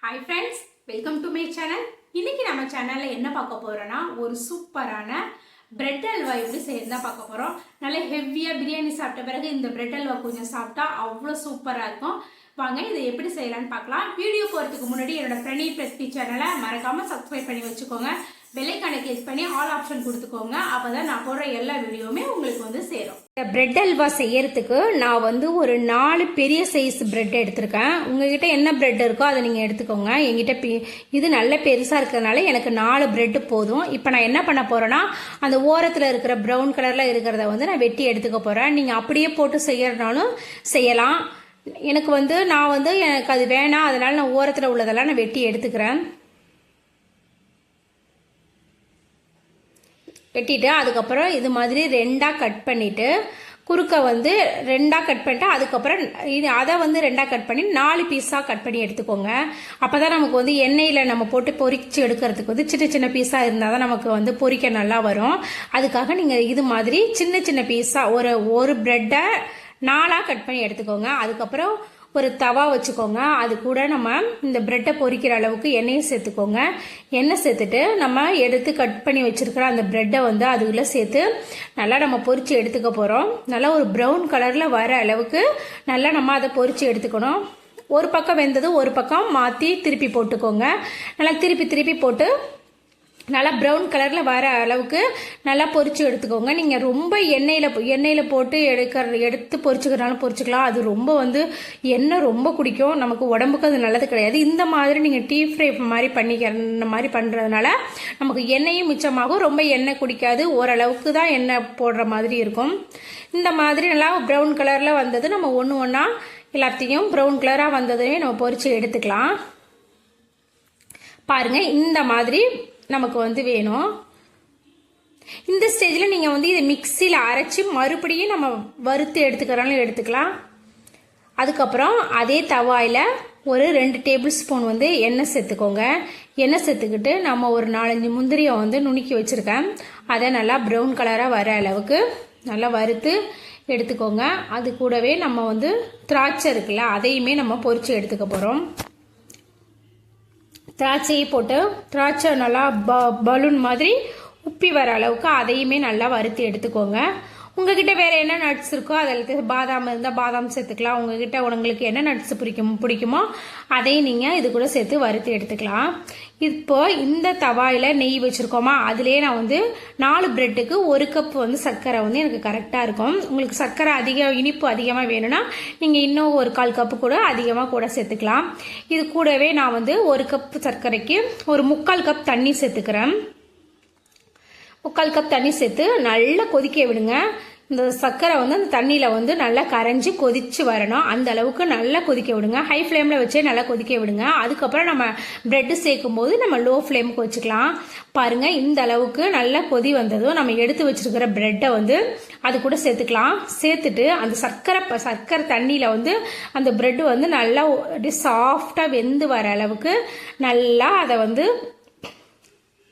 Hi friends, welcome to my channel. இன்னைக்கு நம்ம சேனல்ல என்ன பார்க்க போறோம்னா ஒரு சூப்பரான பிரெட் அல்வா எப்படி செய்யறதா பார்க்க போறோம். நல்ல ஹெவியா பிரியாணி சாப்பிட்ட பிறகு இந்த பிரெட் அல்வா கொஞ்சம் சாப்பிட்டா அவ்வளவு சூப்பரா இருக்கும். வாங்க இதை எப்படி செய்யலாம்னு பார்க்கலாம். வீடியோ போறதுக்கு முன்னாடி என்னோட பிரணீத் ரெசிபி சேனலை மறக்காம சப்ஸ்கிரைப் பண்ணி வச்சுக்கோங்க. பெல் ஐகானை கிளிக் பண்ணி ஆல் ஆப்ஷன் கொடுத்துக்கோங்க. அப்பதான் நான் போடுற எல்லா வீடியோவுமே உங்களுக்கு வந்து சேரும். இந்த பிரெட் அல்வா செய்யறதுக்கு நான் வந்து ஒரு 4 பெரிய சைஸ் பிரெட் எடுத்திருக்கேன். உங்ககிட்ட என்ன பிரெட் இருக்கோ அதை நீங்க எடுத்துக்கோங்க. என்கிட்ட இது நல்ல பெருசா இருக்கிறதுனால எனக்கு 4 பிரெட் போதும். இப்போ நான் என்ன பண்ண போறேன்னா அந்த ஓரத்துல இருக்கிற ப்ரௌன் கலர்ல இருக்கிறத வந்து நான் வெட்டி எடுத்துக்க போறேன். நீங்க அப்படியே போட்டு செய்யறதுனாலும் செய்யலாம். எனக்கு அது வேணாம், அதனால நான் ஓரத்துல உள்ளதெல்லாம் நான் வெட்டி எடுத்துக்கிறேன். வெட்டிட்டு அதுக்கப்புறம் இது மாதிரி 2ஆ கட் பண்ணிட்டு குறுக்க வந்து 2ஆ கட் பண்ணிட்டு அதுக்கப்புறம் அதை வந்து 2ஆ கட் பண்ணி 4 பீஸாக கட் பண்ணி எடுத்துக்கோங்க. அப்போதான் நமக்கு வந்து எண்ணெயில் நம்ம போட்டு பொரிச்சு எடுக்கிறதுக்கு வந்து சின்ன சின்ன பீஸாக இருந்தால் தான் நமக்கு வந்து பொரிக்க நல்லா வரும். அதுக்காக நீங்கள் இது மாதிரி சின்ன சின்ன பீஸாக ஒரு பிரெட்டை 4ஆ கட் பண்ணி எடுத்துக்கோங்க. அதுக்கப்புறம் ஒரு தவா வச்சுக்கோங்க. அது கூட நம்ம இந்த பிரெட்டை பொரிக்கிற அளவுக்கு எண்ணெயை சேர்த்துக்கோங்க. எண்ணெய் சேர்த்துட்டு நம்ம எடுத்து கட் பண்ணி வச்சிருக்கிற அந்த பிரெட்டை வந்து அதுக்குள்ள சேர்த்து நல்லா நம்ம பொரிச்சு எடுத்துக்க போறோம். நல்லா ஒரு ப்ரௌன் கலர்ல வர அளவுக்கு நல்லா நம்ம அதை பொரிச்சு எடுத்துக்கணும். ஒரு பக்கம் வெந்தது ஒரு பக்கம் மாற்றி திருப்பி போட்டுக்கோங்க. நல்லா திருப்பி போட்டு நல்லா ப்ரௌன் கலரில் வர அளவுக்கு நல்லா பொரிச்சு எடுத்துக்கோங்க. நீங்கள் ரொம்ப எண்ணெயில் போட்டு எடுத்து பொரிச்சுக்கிறனாலும் பொரிச்சுக்கலாம். அது ரொம்ப வந்து எண்ணெய் ரொம்ப குடிக்கும், நமக்கு உடம்புக்கு அது நல்லது கிடையாது. இந்த மாதிரி நீங்கள் டீப் ஃப்ரை மாதிரி பண்ணிக்கிற மாதிரி பண்ணுறதுனால நமக்கு எண்ணெயும் மிச்சமாகும், ரொம்ப எண்ணெய் குடிக்காது, ஓரளவுக்கு தான் எண்ணெய் போடுற மாதிரி இருக்கும். இந்த மாதிரி நல்லா ப்ரௌன் கலரில் வந்தது நம்ம ஒன்றா எல்லாத்தையும் ப்ரௌன் கலராக வந்ததையும் நம்ம பொரிச்சு எடுத்துக்கலாம். பாருங்க, இந்த மாதிரி நமக்கு வந்து வேணும். இந்த ஸ்டேஜில் நீங்கள் வந்து இதை மிக்சியில் அரைச்சி மறுபடியும் நம்ம வறுத்து எடுத்துக்கிறாலும் எடுத்துக்கலாம். அதுக்கப்புறம் அதே தவாயில் ஒரு 2 டேபிள் ஸ்பூன் வந்து எண்ணெய் சேர்த்துக்கோங்க. எண்ணெய் சேர்த்துக்கிட்டு நம்ம ஒரு 4-5 முந்திரியை வந்து நுணுக்கி வச்சுருக்கேன். அதை நல்லா ப்ரௌன் கலராக வர அளவுக்கு நல்லா வறுத்து எடுத்துக்கோங்க. அது கூடவே நம்ம வந்து திராட்சை இருக்குல்ல, அதையுமே நம்ம பொரிச்சு எடுத்துக்க போகிறோம். திராட்சையை போட்டு திராட்சை நல்லா பலூன் மாதிரி உப்பி வர அளவுக்கு அதையுமே நல்லா வறுத்து எடுத்துக்கோங்க. உங்ககிட்ட வேற என்ன நட்ஸ் இருக்கோ அதில் பாதாம் இருந்தால் பாதாம் சேர்த்துக்கலாம். உங்ககிட்ட உங்களுக்கு என்ன நட்ஸ் பிடிக்குமோ அதையும் நீங்கள் இது கூட சேர்த்து வறுத்து எடுத்துக்கலாம். இப்போ இந்த தவாயில் நெய் வச்சுருக்கோமா, அதுலேயே நான் வந்து 4 பிரெட்டுக்கு 1 கப் வந்து சர்க்கரை வந்து எனக்கு கரெக்டாக இருக்கும். உங்களுக்கு சர்க்கரை இனிப்பு அதிகமாக வேணும்னா நீங்கள் இன்னும் ஒரு 1/4 கப்பு கூட அதிகமாக கூட சேர்த்துக்கலாம். இது கூடவே நான் வந்து 1 கப் சர்க்கரைக்கு ஒரு 3/4 கப் தண்ணி சேர்த்துக்கிறேன். 3/4 கப் தண்ணி சேர்த்து நல்லா கொதிக்க விடுங்க. இந்த சர்க்கரை வந்து அந்த தண்ணியில் வந்து நல்லா கரைஞ்சி கொதிச்சு வரணும். அந்த அளவுக்கு நல்லா கொதிக்க விடுங்க. ஹை ஃப்ளேமில் வச்சே நல்லா கொதிக்க விடுங்க. அதுக்கப்புறம் நம்ம பிரெட்டு சேர்க்கும் போது நம்ம லோ ஃப்ளேமுக்கு வச்சுக்கலாம். பாருங்க, இந்த அளவுக்கு நல்லா கொதி வந்ததும் நம்ம எடுத்து வச்சிருக்கிற பிரெட்டை வந்து அது கூட சேர்த்துக்கலாம். சேர்த்துட்டு அந்த சர்க்கரை தண்ணியில் வந்து அந்த பிரெட்டு வந்து நல்லா சாஃப்டாக வெந்து வர அளவுக்கு நல்லா அதை வந்து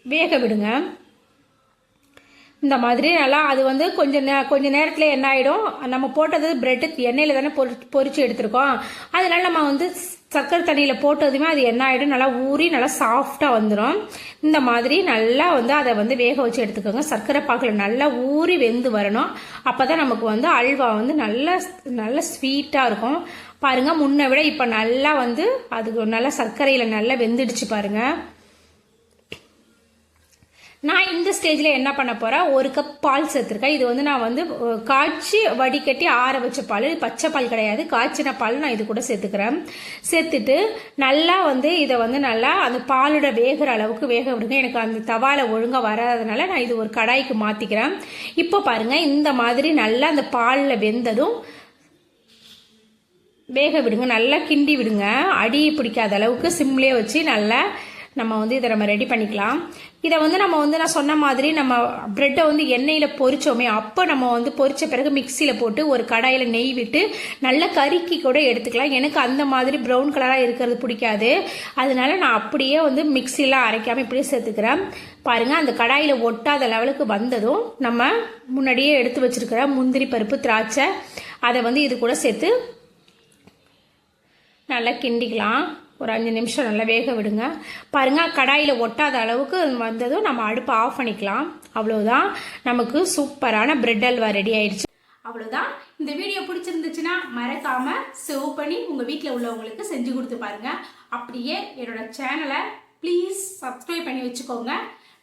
வேக விடுங்க. இந்த மாதிரி நல்லா அது வந்து கொஞ்ச நேரத்தில் என்ன ஆகிடும், நம்ம போட்டது பிரெட்டு எண்ணெயில் தானே பொரிச்சு எடுத்திருக்கோம். அதனால நம்ம வந்து சர்க்கரை தண்ணியில் போட்டதுமே அது என்ன ஆகிடும், நல்லா ஊறி நல்லா சாஃப்டாக வந்துடும். இந்த மாதிரி நல்லா வந்து அதை வந்து வேக வச்சு எடுத்துக்கோங்க. சர்க்கரை பாகில் நல்லா ஊறி வெந்து வரணும். அப்போ தான் நமக்கு வந்து அல்வா வந்து நல்ல ஸ்வீட்டாக இருக்கும். பாருங்கள், முன்னை விட இப்போ நல்லா வந்து அது நல்லா சர்க்கரையில் நல்லா வெந்துடுச்சு பாருங்கள். நான் இந்த ஸ்டேஜில் என்ன பண்ண போகிறேன், 1 கப் பால் சேர்த்துருக்கேன். இது வந்து நான் வந்து காய்ச்சி வடிகட்டி ஆற வச்ச பால், பச்சை பால் கிடையாது, காய்ச்சின பால் நான் இது கூட சேர்த்துக்கிறேன். சேர்த்துட்டு நல்லா வந்து இதை வந்து நல்லா அந்த பாலோட வேகிற அளவுக்கு வேக விடுங்க. எனக்கு அந்த தவால ஒழுங்காக வராதனால நான் இது ஒரு கடாய்க்கு மாற்றிக்கிறேன். இப்போ பாருங்கள், இந்த மாதிரி நல்லா அந்த பாலில் வெந்ததும் வேக விடுங்க. நல்லா கிண்டி விடுங்க. அடி பிடிக்காத அளவுக்கு சிம்லேயே வச்சு நல்லா நம்ம வந்து இதை நம்ம ரெடி பண்ணிக்கலாம். இதை வந்து நம்ம வந்து நான் சொன்ன மாதிரி நம்ம பிரெட்டை வந்து எண்ணெயில் பொரிச்சோமே, அப்போ நம்ம வந்து பொரிச்ச பிறகு மிக்சியில் போட்டு ஒரு கடாயில் நெய் விட்டு நல்லா கருக்கி கூட எடுத்துக்கலாம். எனக்கு அந்த மாதிரி ப்ரௌன் கலராக இருக்கிறது பிடிக்காது, அதனால நான் அப்படியே வந்து மிக்சியில் அரைக்காமல் இப்படியே சேர்த்துக்கிறேன். பாருங்கள், அந்த கடாயில் ஒட்டாத லெவலுக்கு வந்ததும் நம்ம முன்னாடியே எடுத்து வச்சிருக்கிற முந்திரி பருப்பு திராட்சை அதை வந்து இது கூட சேர்த்து நல்லா கிண்டிக்கலாம். ஒரு 5 நிமிஷம் நல்லா வேக விடுங்க. பாருங்கள், கடாயில் ஒட்டாத அளவுக்கு வந்ததும் நம்ம அடுப்பை ஆஃப் பண்ணிக்கலாம். அவ்வளோதான், நமக்கு சூப்பரான பிரெட் அல்வா ரெடி ஆயிடுச்சு. அவ்வளோதான். இந்த வீடியோ பிடிச்சிருந்துச்சுன்னா மறக்காமல் சேவ் பண்ணி உங்கள் வீட்டில் உள்ளவங்களுக்கு செஞ்சு கொடுத்து பாருங்கள். அப்படியே என்னோட சேனலை ப்ளீஸ் சப்ஸ்கிரைப் பண்ணி வச்சுக்கோங்க.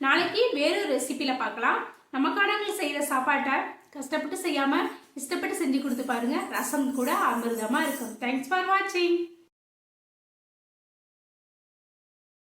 நாளைக்கு வேறு ரெசிபியில் பார்க்கலாம். நமக்கானவங்க செய்கிற சாப்பாட்டை கஷ்டப்பட்டு செய்யாமல் இஷ்டப்பட்டு செஞ்சு கொடுத்து பாருங்கள். ரசம் கூட அமிர்தமாக இருக்கும். தேங்க்ஸ் ஃபார் வாட்சிங்.